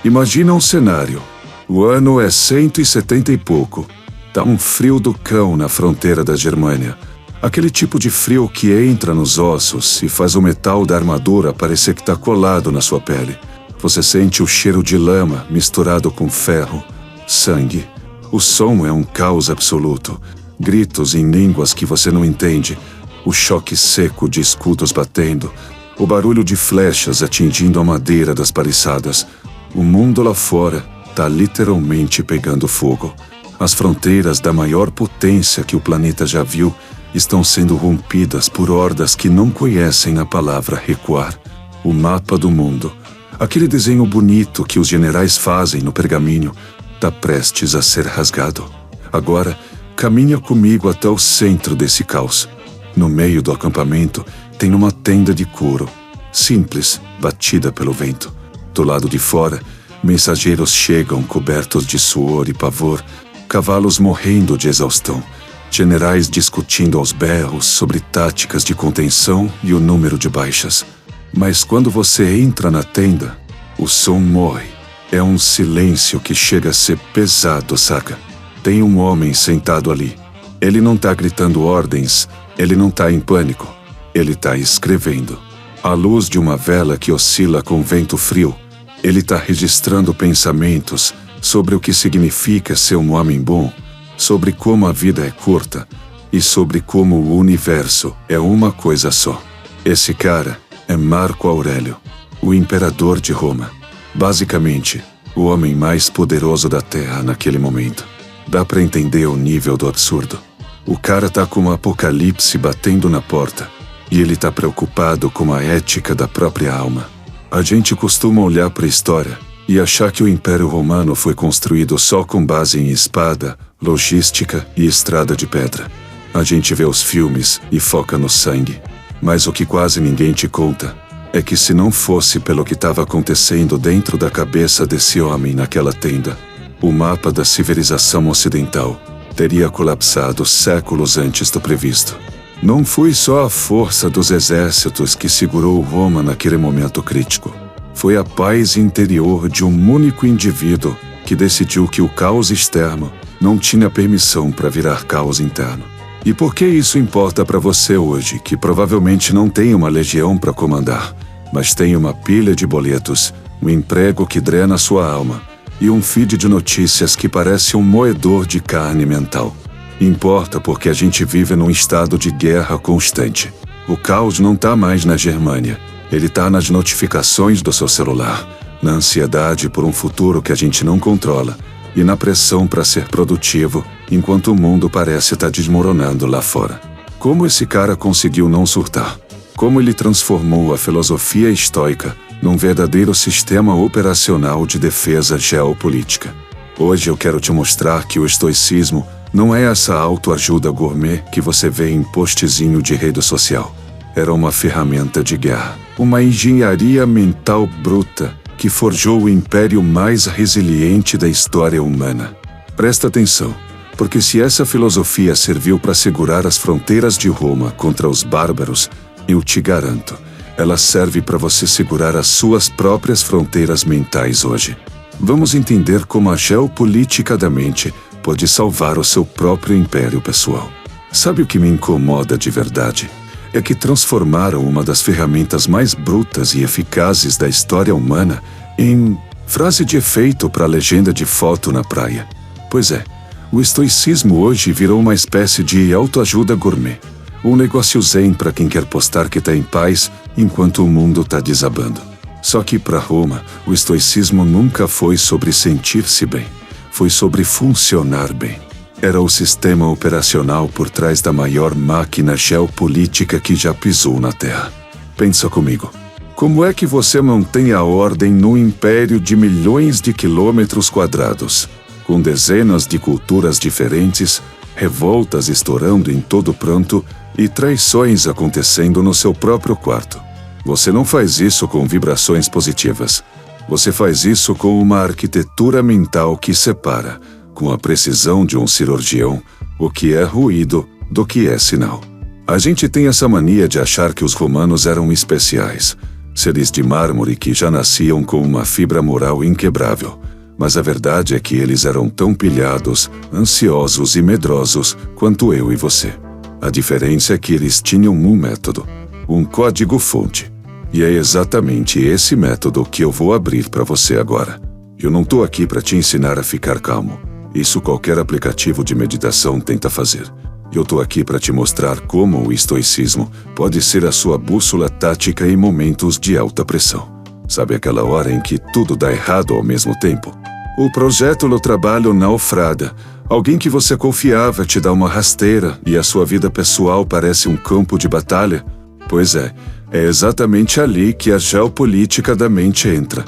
Imagina um cenário. O ano é 170 e pouco. Tá um frio do cão na fronteira da Germânia. Aquele tipo de frio que entra nos ossos e faz o metal da armadura parecer que tá colado na sua pele. Você sente o cheiro de lama misturado com ferro, sangue. O som é um caos absoluto. Gritos em línguas que você não entende. O choque seco de escudos batendo. O barulho de flechas atingindo a madeira das paliçadas. O mundo lá fora tá literalmente pegando fogo. As fronteiras da maior potência que o planeta já viu estão sendo rompidas por hordas que não conhecem a palavra recuar. O mapa do mundo, aquele desenho bonito que os generais fazem no pergaminho, tá prestes a ser rasgado. Agora, caminha comigo até o centro desse caos. No meio do acampamento, tem uma tenda de couro, simples, batida pelo vento. Do lado de fora, mensageiros chegam cobertos de suor e pavor, cavalos morrendo de exaustão, generais discutindo aos berros sobre táticas de contenção e o número de baixas. Mas quando você entra na tenda, o som morre. É um silêncio que chega a ser pesado, saca? Tem um homem sentado ali. Ele não tá gritando ordens, ele não tá em pânico. Ele tá escrevendo. À luz de uma vela que oscila com vento frio, ele tá registrando pensamentos sobre o que significa ser um homem bom, sobre como a vida é curta e sobre como o universo é uma coisa só. Esse cara é Marco Aurélio, o imperador de Roma. Basicamente, o homem mais poderoso da Terra naquele momento. Dá pra entender o nível do absurdo. O cara tá com o apocalipse batendo na porta e ele tá preocupado com a ética da própria alma. A gente costuma olhar pra história e achar que o Império Romano foi construído só com base em espada, logística e estrada de pedra. A gente vê os filmes e foca no sangue. Mas o que quase ninguém te conta é que se não fosse pelo que estava acontecendo dentro da cabeça desse homem naquela tenda, o mapa da civilização ocidental teria colapsado séculos antes do previsto. Não foi só a força dos exércitos que segurou Roma naquele momento crítico. Foi a paz interior de um único indivíduo que decidiu que o caos externo não tinha permissão para virar caos interno. E por que isso importa para você hoje, que provavelmente não tem uma legião para comandar, mas tem uma pilha de boletos, um emprego que drena sua alma e um feed de notícias que parece um moedor de carne mental? Importa porque a gente vive num estado de guerra constante. O caos não está mais na Germânia. Ele está nas notificações do seu celular, na ansiedade por um futuro que a gente não controla e na pressão para ser produtivo enquanto o mundo parece estar desmoronando lá fora. Como esse cara conseguiu não surtar? Como ele transformou a filosofia estoica num verdadeiro sistema operacional de defesa geopolítica? Hoje eu quero te mostrar que o estoicismo não é essa autoajuda gourmet que você vê em postzinho de rede social. Era uma ferramenta de guerra, uma engenharia mental bruta que forjou o império mais resiliente da história humana. Presta atenção, porque se essa filosofia serviu para segurar as fronteiras de Roma contra os bárbaros, eu te garanto, ela serve para você segurar as suas próprias fronteiras mentais hoje. Vamos entender como a geopolítica da mente pode salvar o seu próprio império pessoal. Sabe o que me incomoda de verdade? É que transformaram uma das ferramentas mais brutas e eficazes da história humana em frase de efeito para a legenda de foto na praia. Pois é, o estoicismo hoje virou uma espécie de autoajuda gourmet. Um negócio zen para quem quer postar que está em paz enquanto o mundo está desabando. Só que para Roma, o estoicismo nunca foi sobre sentir-se bem. Foi sobre funcionar bem. Era o sistema operacional por trás da maior máquina geopolítica que já pisou na Terra. Pensa comigo. Como é que você mantém a ordem num império de milhões de quilômetros quadrados, com dezenas de culturas diferentes, revoltas estourando em todo pranto e traições acontecendo no seu próprio quarto? Você não faz isso com vibrações positivas. Você faz isso com uma arquitetura mental que separa, com a precisão de um cirurgião, o que é ruído do que é sinal. A gente tem essa mania de achar que os romanos eram especiais, seres de mármore que já nasciam com uma fibra moral inquebrável. Mas a verdade é que eles eram tão pilhados, ansiosos e medrosos quanto eu e você. A diferença é que eles tinham um método, um código-fonte. E é exatamente esse método que eu vou abrir para você agora. Eu não estou aqui para te ensinar a ficar calmo. Isso qualquer aplicativo de meditação tenta fazer. Eu estou aqui para te mostrar como o estoicismo pode ser a sua bússola tática em momentos de alta pressão. Sabe aquela hora em que tudo dá errado ao mesmo tempo? O projeto no trabalho naufraga. Alguém que você confiava te dá uma rasteira e a sua vida pessoal parece um campo de batalha? Pois é exatamente ali que a geopolítica da mente entra.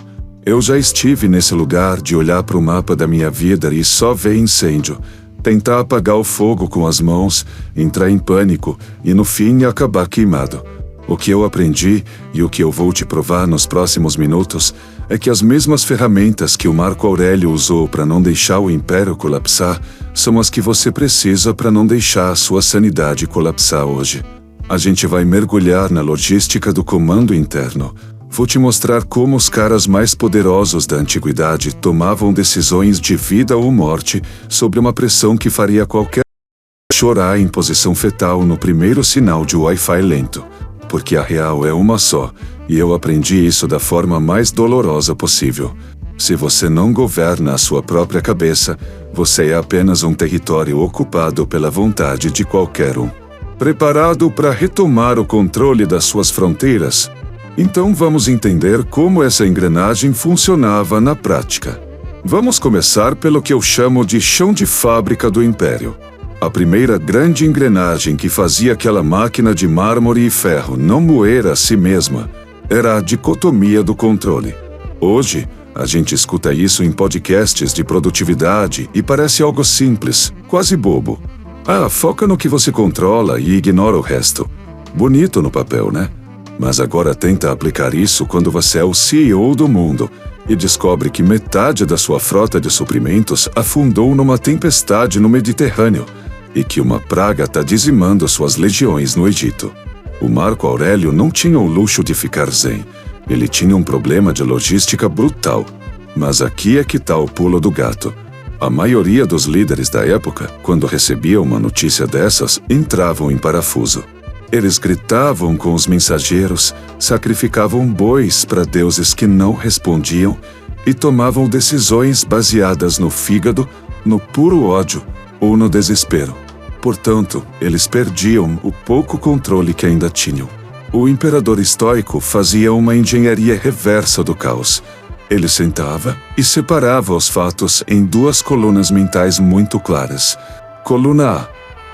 Eu já estive nesse lugar de olhar para o mapa da minha vida e só ver incêndio, tentar apagar o fogo com as mãos, entrar em pânico e no fim acabar queimado. O que eu aprendi e o que eu vou te provar nos próximos minutos é que as mesmas ferramentas que o Marco Aurélio usou para não deixar o império colapsar são as que você precisa para não deixar a sua sanidade colapsar hoje. A gente vai mergulhar na logística do comando interno. Vou te mostrar como os caras mais poderosos da antiguidade tomavam decisões de vida ou morte sobre uma pressão que faria qualquer chorar em posição fetal no primeiro sinal de Wi-Fi lento. Porque a real é uma só, e eu aprendi isso da forma mais dolorosa possível. Se você não governa a sua própria cabeça, você é apenas um território ocupado pela vontade de qualquer um. Preparado para retomar o controle das suas fronteiras? Então vamos entender como essa engrenagem funcionava na prática. Vamos começar pelo que eu chamo de chão de fábrica do Império. A primeira grande engrenagem que fazia aquela máquina de mármore e ferro não moer a si mesma era a dicotomia do controle. Hoje, a gente escuta isso em podcasts de produtividade e parece algo simples, quase bobo. Foca no que você controla e ignora o resto. Bonito no papel, né? Mas agora tenta aplicar isso quando você é o CEO do mundo e descobre que metade da sua frota de suprimentos afundou numa tempestade no Mediterrâneo e que uma praga está dizimando suas legiões no Egito. O Marco Aurélio não tinha o luxo de ficar zen. Ele tinha um problema de logística brutal. Mas aqui é que está o pulo do gato. A maioria dos líderes da época, quando recebia uma notícia dessas, entravam em parafuso. Eles gritavam com os mensageiros, sacrificavam bois para deuses que não respondiam e tomavam decisões baseadas no fígado, no puro ódio ou no desespero. Portanto, eles perdiam o pouco controle que ainda tinham. O imperador estoico fazia uma engenharia reversa do caos. Ele sentava e separava os fatos em duas colunas mentais muito claras. Coluna A,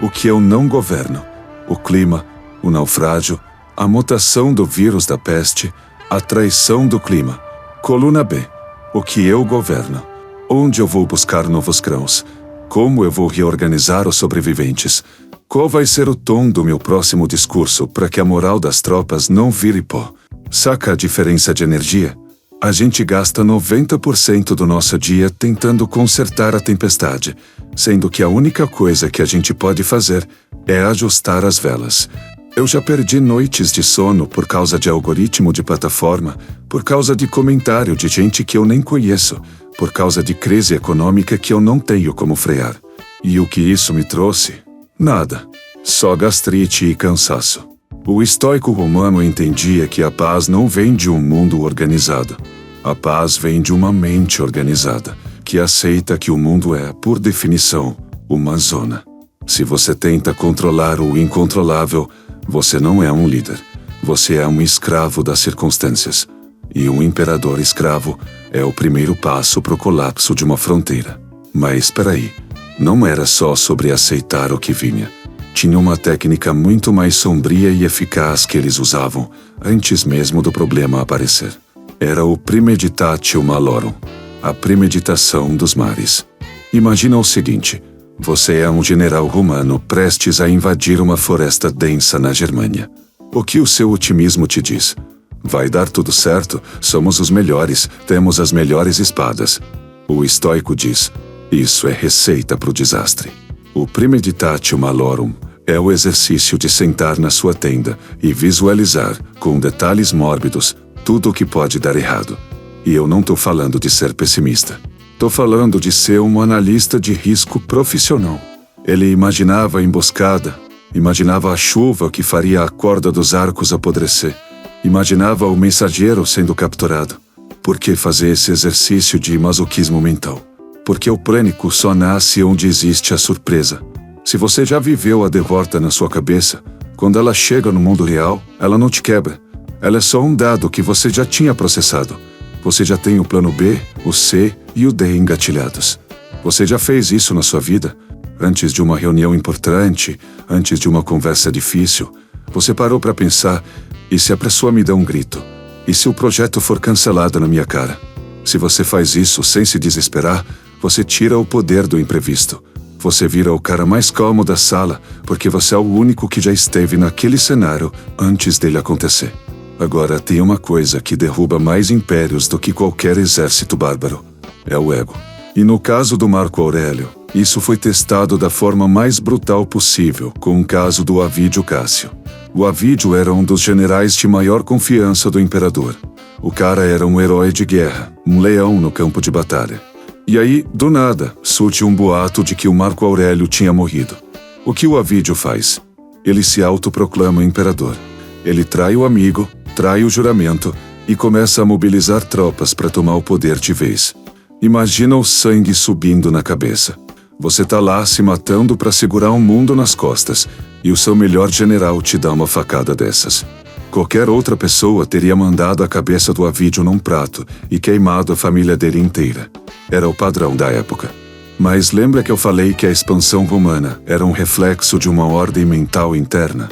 o que eu não governo. O clima, o naufrágio, a mutação do vírus da peste, a traição do clima. Coluna B, o que eu governo. Onde eu vou buscar novos grãos? Como eu vou reorganizar os sobreviventes? Qual vai ser o tom do meu próximo discurso para que a moral das tropas não vire pó? Saca a diferença de energia? A gente gasta 90% do nosso dia tentando consertar a tempestade, sendo que a única coisa que a gente pode fazer é ajustar as velas. Eu já perdi noites de sono por causa de algoritmo de plataforma, por causa de comentário de gente que eu nem conheço, por causa de crise econômica que eu não tenho como frear. E o que isso me trouxe? Nada. Só gastrite e cansaço. O estoico romano entendia que a paz não vem de um mundo organizado. A paz vem de uma mente organizada, que aceita que o mundo é, por definição, uma zona. Se você tenta controlar o incontrolável, você não é um líder. Você é um escravo das circunstâncias. E um imperador escravo é o primeiro passo para o colapso de uma fronteira. Mas espera aí, não era só sobre aceitar o que vinha. Tinha uma técnica muito mais sombria e eficaz que eles usavam, antes mesmo do problema aparecer. Era o premeditatio malorum, a premeditação dos mares. Imagina o seguinte: você é um general romano prestes a invadir uma floresta densa na Germânia. O que o seu otimismo te diz? Vai dar tudo certo, somos os melhores, temos as melhores espadas. O estoico diz: isso é receita para o desastre. O premeditatio malorum é o exercício de sentar na sua tenda e visualizar, com detalhes mórbidos, tudo o que pode dar errado. E eu não tô falando de ser pessimista. Tô falando de ser um analista de risco profissional. Ele imaginava a emboscada, imaginava a chuva que faria a corda dos arcos apodrecer, imaginava o mensageiro sendo capturado. Por que fazer esse exercício de masoquismo mental? Porque o pânico só nasce onde existe a surpresa. Se você já viveu a derrota na sua cabeça, quando ela chega no mundo real, ela não te quebra. Ela é só um dado que você já tinha processado. Você já tem o plano B, o C e o D engatilhados. Você já fez isso na sua vida? Antes de uma reunião importante, antes de uma conversa difícil, você parou para pensar, e se a pessoa me dá um grito? E se o projeto for cancelado na minha cara? Se você faz isso sem se desesperar, você tira o poder do imprevisto. Você vira o cara mais calmo da sala, porque você é o único que já esteve naquele cenário antes dele acontecer. Agora tem uma coisa que derruba mais impérios do que qualquer exército bárbaro. É o ego. E no caso do Marco Aurélio, isso foi testado da forma mais brutal possível, com o caso do Avídio Cássio. O Avídio era um dos generais de maior confiança do imperador. O cara era um herói de guerra, um leão no campo de batalha. E aí, do nada, surge um boato de que o Marco Aurélio tinha morrido. O que o Avídio faz? Ele se autoproclama imperador. Ele trai o amigo, trai o juramento e começa a mobilizar tropas para tomar o poder de vez. Imagina o sangue subindo na cabeça. Você tá lá se matando para segurar o mundo nas costas e o seu melhor general te dá uma facada dessas. Qualquer outra pessoa teria mandado a cabeça do Avídio num prato e queimado a família dele inteira. Era o padrão da época. Mas lembra que eu falei que a expansão romana era um reflexo de uma ordem mental interna?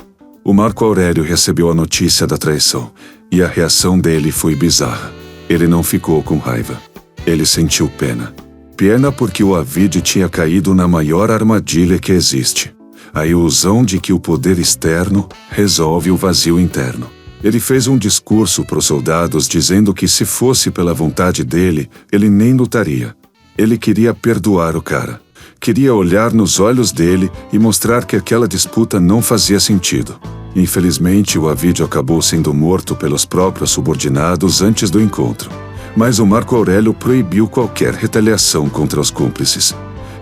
O Marco Aurélio recebeu a notícia da traição e a reação dele foi bizarra. Ele não ficou com raiva. Ele sentiu pena. Pena porque o Avídio tinha caído na maior armadilha que existe. A ilusão de que o poder externo resolve o vazio interno. Ele fez um discurso para os soldados dizendo que se fosse pela vontade dele, ele nem lutaria. Ele queria perdoar o cara. Queria olhar nos olhos dele e mostrar que aquela disputa não fazia sentido. Infelizmente, o Avídio acabou sendo morto pelos próprios subordinados antes do encontro. Mas o Marco Aurélio proibiu qualquer retaliação contra os cúmplices.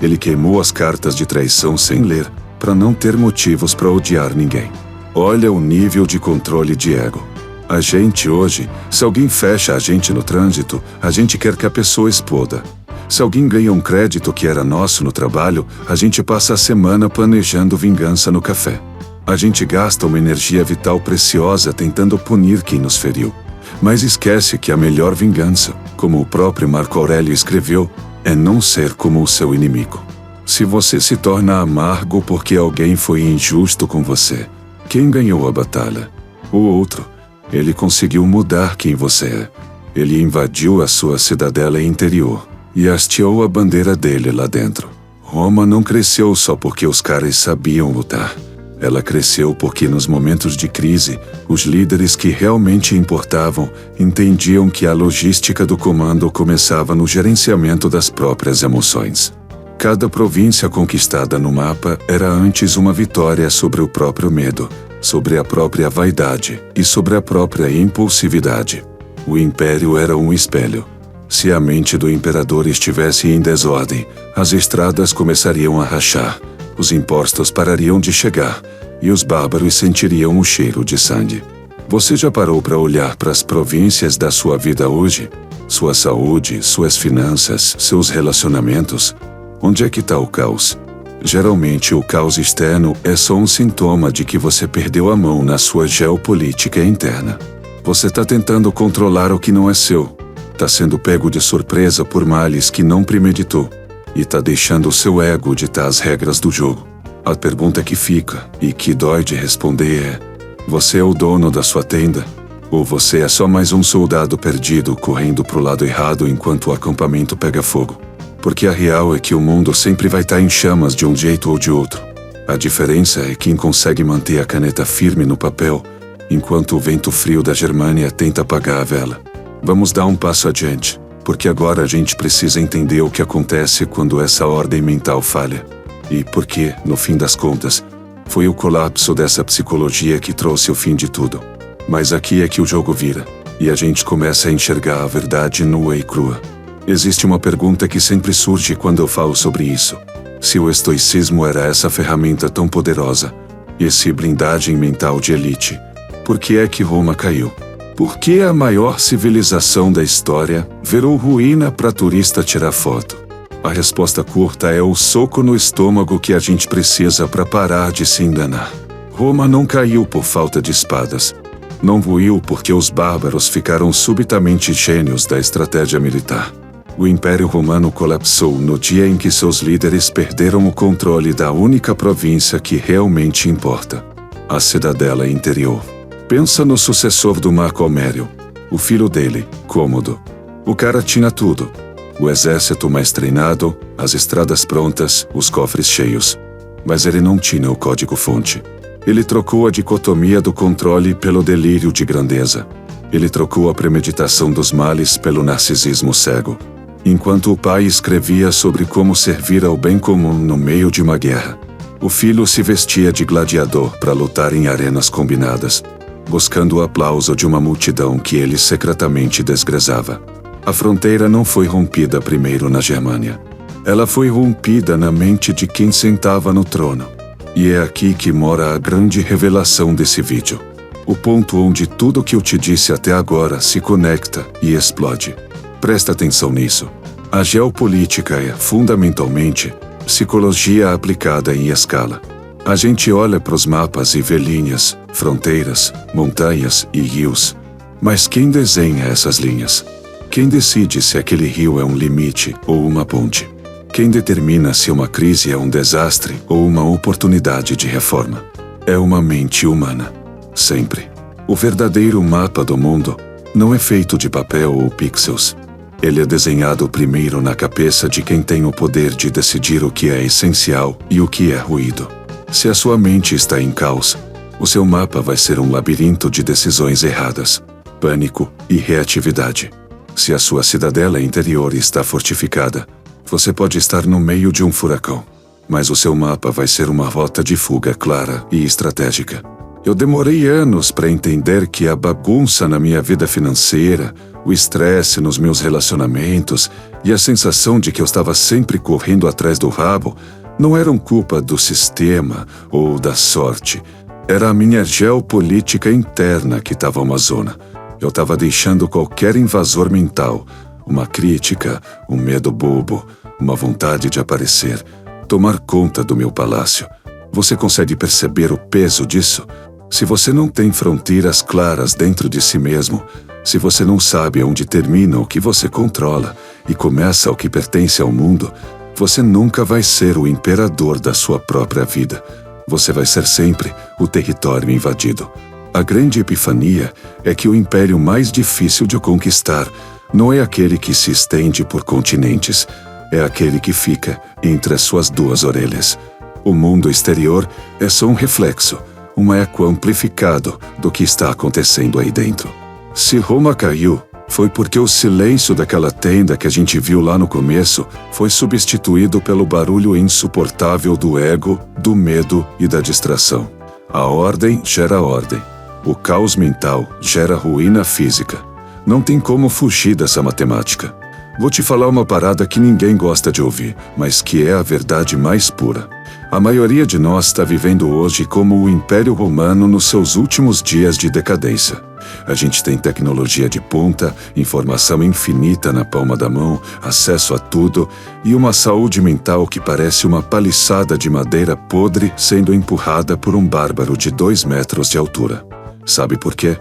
Ele queimou as cartas de traição sem ler, para não ter motivos para odiar ninguém. Olha o nível de controle de ego. A gente hoje, se alguém fecha a gente no trânsito, a gente quer que a pessoa exploda. Se alguém ganha um crédito que era nosso no trabalho, a gente passa a semana planejando vingança no café. A gente gasta uma energia vital preciosa tentando punir quem nos feriu. Mas esquece que a melhor vingança, como o próprio Marco Aurélio escreveu, é não ser como o seu inimigo. Se você se torna amargo porque alguém foi injusto com você, quem ganhou a batalha? O outro. Ele conseguiu mudar quem você é. Ele invadiu a sua cidadela interior e hasteou a bandeira dele lá dentro. Roma não cresceu só porque os caras sabiam lutar. Ela cresceu porque nos momentos de crise, os líderes que realmente importavam entendiam que a logística do comando começava no gerenciamento das próprias emoções. Cada província conquistada no mapa era antes uma vitória sobre o próprio medo, sobre a própria vaidade e sobre a própria impulsividade. O império era um espelho. Se a mente do imperador estivesse em desordem, as estradas começariam a rachar, os impostos parariam de chegar e os bárbaros sentiriam o cheiro de sangue. Você já parou para olhar para as províncias da sua vida hoje? Sua saúde, suas finanças, seus relacionamentos? Onde é que está o caos? Geralmente o caos externo é só um sintoma de que você perdeu a mão na sua geopolítica interna. Você está tentando controlar o que não é seu. Está sendo pego de surpresa por males que não premeditou. E está deixando o seu ego ditar as regras do jogo. A pergunta que fica, e que dói de responder é: você é o dono da sua tenda? Ou você é só mais um soldado perdido correndo pro lado errado enquanto o acampamento pega fogo? Porque a real é que o mundo sempre vai estar em chamas de um jeito ou de outro. A diferença é quem consegue manter a caneta firme no papel, enquanto o vento frio da Germânia tenta apagar a vela. Vamos dar um passo adiante, porque agora a gente precisa entender o que acontece quando essa ordem mental falha. E porque, no fim das contas, foi o colapso dessa psicologia que trouxe o fim de tudo. Mas aqui é que o jogo vira. E a gente começa a enxergar a verdade nua e crua. Existe uma pergunta que sempre surge quando eu falo sobre isso. Se o estoicismo era essa ferramenta tão poderosa, esse blindagem mental de elite, por que é que Roma caiu? Por que a maior civilização da história virou ruína para turista tirar foto? A resposta curta é o soco no estômago que a gente precisa para parar de se enganar. Roma não caiu por falta de espadas. Não ruiu porque os bárbaros ficaram subitamente gênios da estratégia militar. O Império Romano colapsou no dia em que seus líderes perderam o controle da única província que realmente importa: a cidadela interior. Pensa no sucessor do Marco Aurélio, o filho dele, Cômodo. O cara tinha tudo: o exército mais treinado, as estradas prontas, os cofres cheios. Mas ele não tinha o código-fonte. Ele trocou a dicotomia do controle pelo delírio de grandeza. Ele trocou a premeditação dos males pelo narcisismo cego. Enquanto o pai escrevia sobre como servir ao bem comum no meio de uma guerra, o filho se vestia de gladiador para lutar em arenas combinadas, buscando o aplauso de uma multidão que ele secretamente desprezava. A fronteira não foi rompida primeiro na Germânia. Ela foi rompida na mente de quem sentava no trono. E é aqui que mora a grande revelação desse vídeo. O ponto onde tudo o que eu te disse até agora se conecta e explode. Presta atenção nisso. A geopolítica é, fundamentalmente, psicologia aplicada em escala. A gente olha para os mapas e vê linhas, fronteiras, montanhas e rios. Mas quem desenha essas linhas? Quem decide se aquele rio é um limite ou uma ponte? Quem determina se uma crise é um desastre ou uma oportunidade de reforma? É uma mente humana. Sempre. O verdadeiro mapa do mundo não é feito de papel ou pixels. Ele é desenhado primeiro na cabeça de quem tem o poder de decidir o que é essencial e o que é ruído. Se a sua mente está em caos, o seu mapa vai ser um labirinto de decisões erradas, pânico e reatividade. Se a sua cidadela interior está fortificada, você pode estar no meio de um furacão, mas o seu mapa vai ser uma rota de fuga clara e estratégica. Eu demorei anos para entender que a bagunça na minha vida financeira, o estresse nos meus relacionamentos e a sensação de que eu estava sempre correndo atrás do rabo não eram culpa do sistema ou da sorte. Era a minha geopolítica interna que estava uma zona. Eu estava deixando qualquer invasor mental, uma crítica, um medo bobo, uma vontade de aparecer, tomar conta do meu palácio. Você consegue perceber o peso disso? Se você não tem fronteiras claras dentro de si mesmo, se você não sabe onde termina o que você controla e começa o que pertence ao mundo, você nunca vai ser o imperador da sua própria vida. Você vai ser sempre o território invadido. A grande epifania é que o império mais difícil de conquistar não é aquele que se estende por continentes, é aquele que fica entre as suas duas orelhas. O mundo exterior é só um reflexo, um eco amplificado do que está acontecendo aí dentro. Se Roma caiu, foi porque o silêncio daquela tenda que a gente viu lá no começo foi substituído pelo barulho insuportável do ego, do medo e da distração. A ordem gera ordem. O caos mental gera ruína física. Não tem como fugir dessa matemática. Vou te falar uma parada que ninguém gosta de ouvir, mas que é a verdade mais pura. A maioria de nós está vivendo hoje como o Império Romano nos seus últimos dias de decadência. A gente tem tecnologia de ponta, informação infinita na palma da mão, acesso a tudo e uma saúde mental que parece uma paliçada de madeira podre sendo empurrada por um bárbaro de 2 metros de altura. Sabe por quê?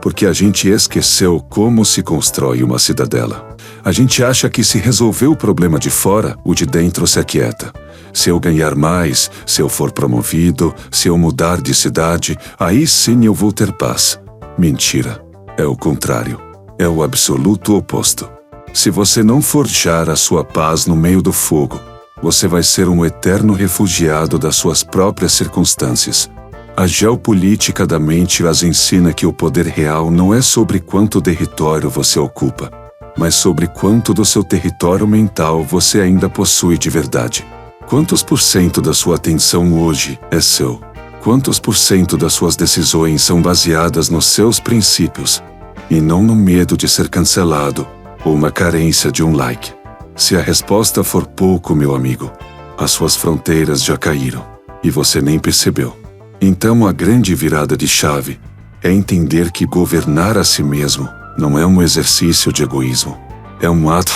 Porque a gente esqueceu como se constrói uma cidadela. A gente acha que se resolver o problema de fora, o de dentro se aquieta. Se eu ganhar mais, se eu for promovido, se eu mudar de cidade, aí sim eu vou ter paz. Mentira. É o contrário. É o absoluto oposto. Se você não forjar a sua paz no meio do fogo, você vai ser um eterno refugiado das suas próprias circunstâncias. A geopolítica da mente as ensina que o poder real não é sobre quanto território você ocupa, mas sobre quanto do seu território mental você ainda possui de verdade. Quantos por cento da sua atenção hoje é seu? Quantos por cento das suas decisões são baseadas nos seus princípios? e não no medo de ser cancelado ou uma carência de um like. Se a resposta for pouco, meu amigo, as suas fronteiras já caíram e você nem percebeu. Então a grande virada de chave é entender que governar a si mesmo não é um exercício de egoísmo, é um ato.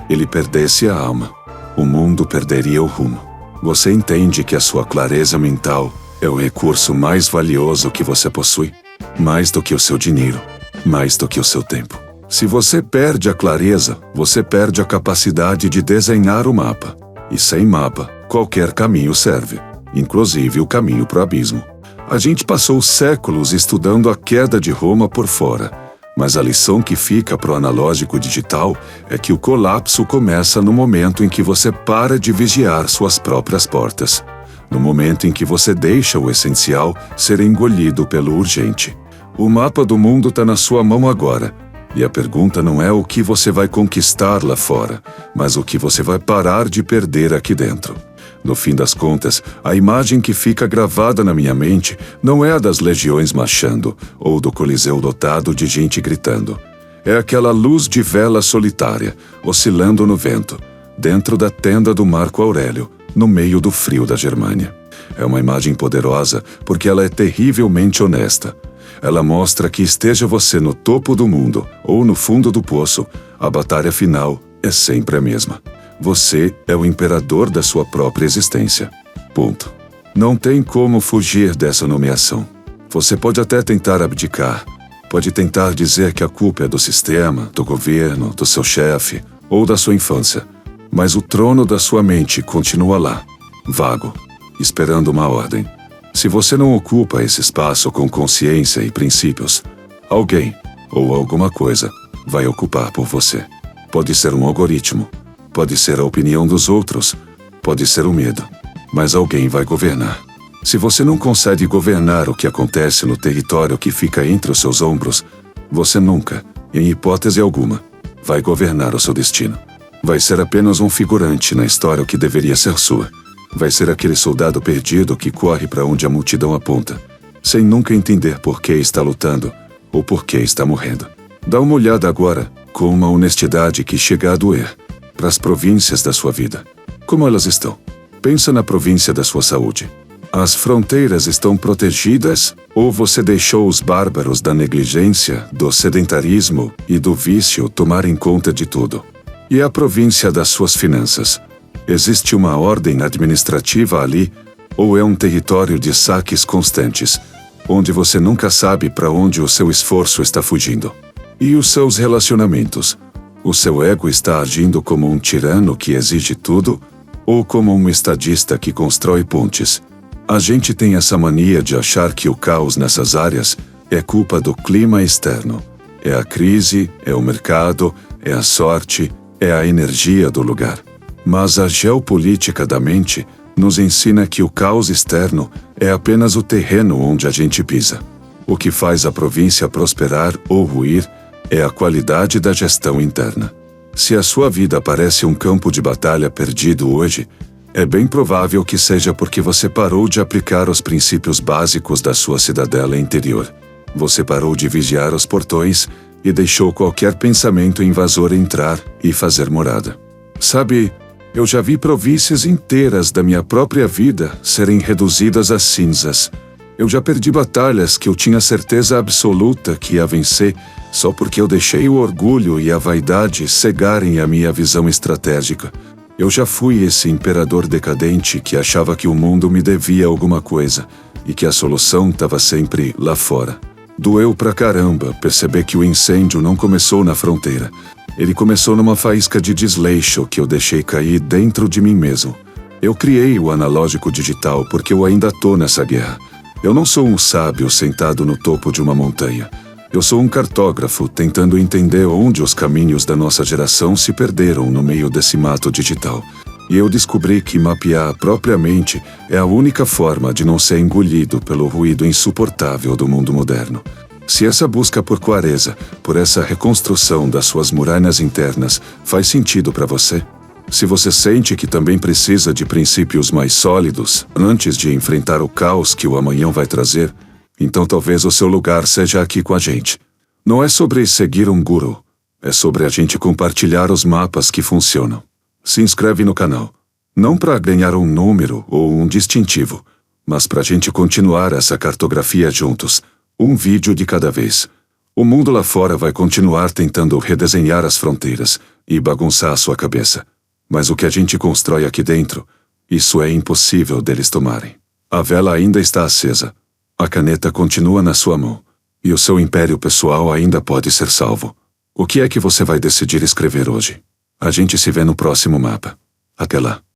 Ele perdesse a alma, o mundo perderia o rumo. Você entende que a sua clareza mental é o recurso mais valioso que você possui? Mais do que o seu dinheiro, mais do que o seu tempo. Se você perde a clareza, você perde a capacidade de desenhar o mapa. E sem mapa, qualquer caminho serve, inclusive o caminho para o abismo. A gente passou séculos estudando a queda de Roma por fora, mas a lição que fica para o analógico digital é que o colapso começa no momento em que você para de vigiar suas próprias portas, no momento em que você deixa o essencial ser engolido pelo urgente. O mapa do mundo está na sua mão agora, e a pergunta não é o que você vai conquistar lá fora, mas o que você vai parar de perder aqui dentro. No fim das contas, a imagem que fica gravada na minha mente não é a das legiões marchando ou do coliseu lotado de gente gritando. É aquela luz de vela solitária, oscilando no vento, dentro da tenda do Marco Aurélio, no meio do frio da Germânia. É uma imagem poderosa porque ela é terrivelmente honesta. Ela mostra que esteja você no topo do mundo ou no fundo do poço, a batalha final é sempre a mesma. Você é o imperador da sua própria existência. Ponto. Não tem como fugir dessa nomeação. Você pode até tentar abdicar, pode tentar dizer que a culpa é do sistema, do governo, do seu chefe ou da sua infância, mas o trono da sua mente continua lá, vago, esperando uma ordem. Se você não ocupa esse espaço com consciência e princípios, alguém ou alguma coisa vai ocupar por você. Pode ser um algoritmo, pode ser a opinião dos outros, pode ser o medo, mas alguém vai governar. Se você não consegue governar o que acontece no território que fica entre os seus ombros, você nunca, em hipótese alguma, vai governar o seu destino. Vai ser apenas um figurante na história que deveria ser sua. Vai ser aquele soldado perdido que corre para onde a multidão aponta, sem nunca entender por que está lutando ou por que está morrendo. Dá uma olhada agora, com uma honestidade que chega a doer, para as províncias da sua vida. Como elas estão? Pensa na província da sua saúde. As fronteiras estão protegidas ou você deixou os bárbaros da negligência, do sedentarismo e do vício tomarem conta de tudo? E a província das suas finanças? Existe uma ordem administrativa ali, ou é um território de saques constantes, onde você nunca sabe para onde o seu esforço está fugindo? E os seus relacionamentos? O seu ego está agindo como um tirano que exige tudo, ou como um estadista que constrói pontes? A gente tem essa mania de achar que o caos nessas áreas é culpa do clima externo. É a crise, é o mercado, é a sorte, é a energia do lugar. Mas a geopolítica da mente nos ensina que o caos externo é apenas o terreno onde a gente pisa. O que faz a província prosperar ou ruir é a qualidade da gestão interna. Se a sua vida parece um campo de batalha perdido hoje, é bem provável que seja porque você parou de aplicar os princípios básicos da sua cidadela interior. Você parou de vigiar os portões e deixou qualquer pensamento invasor entrar e fazer morada. Sabe, eu já vi províncias inteiras da minha própria vida serem reduzidas a cinzas. Eu já perdi batalhas que eu tinha certeza absoluta que ia vencer, só porque eu deixei o orgulho e a vaidade cegarem a minha visão estratégica. Eu já fui esse imperador decadente que achava que o mundo me devia alguma coisa e que a solução estava sempre lá fora. Doeu pra caramba perceber que o incêndio não começou na fronteira. Ele começou numa faísca de desleixo que eu deixei cair dentro de mim mesmo. Eu criei o analógico digital porque eu ainda tô nessa guerra. Eu não sou um sábio sentado no topo de uma montanha. Eu sou um cartógrafo tentando entender onde os caminhos da nossa geração se perderam no meio desse mato digital. E eu descobri que mapear a própria mente é a única forma de não ser engolido pelo ruído insuportável do mundo moderno. Se essa busca por clareza, por essa reconstrução das suas muralhas internas, faz sentido para você, Se você sente que também precisa de princípios mais sólidos antes de enfrentar o caos que o amanhã vai trazer, então talvez o seu lugar seja aqui com a gente. Não é sobre seguir um guru, é sobre a gente compartilhar os mapas que funcionam. Se inscreve no canal, não para ganhar um número ou um distintivo, mas para a gente continuar essa cartografia juntos, um vídeo de cada vez. O mundo lá fora vai continuar tentando redesenhar as fronteiras e bagunçar a sua cabeça. Mas o que a gente constrói aqui dentro, isso é impossível deles tomarem. A vela ainda está acesa, a caneta continua na sua mão, e o seu império pessoal ainda pode ser salvo. O que é que você vai decidir escrever hoje? A gente se vê no próximo mapa. Até lá.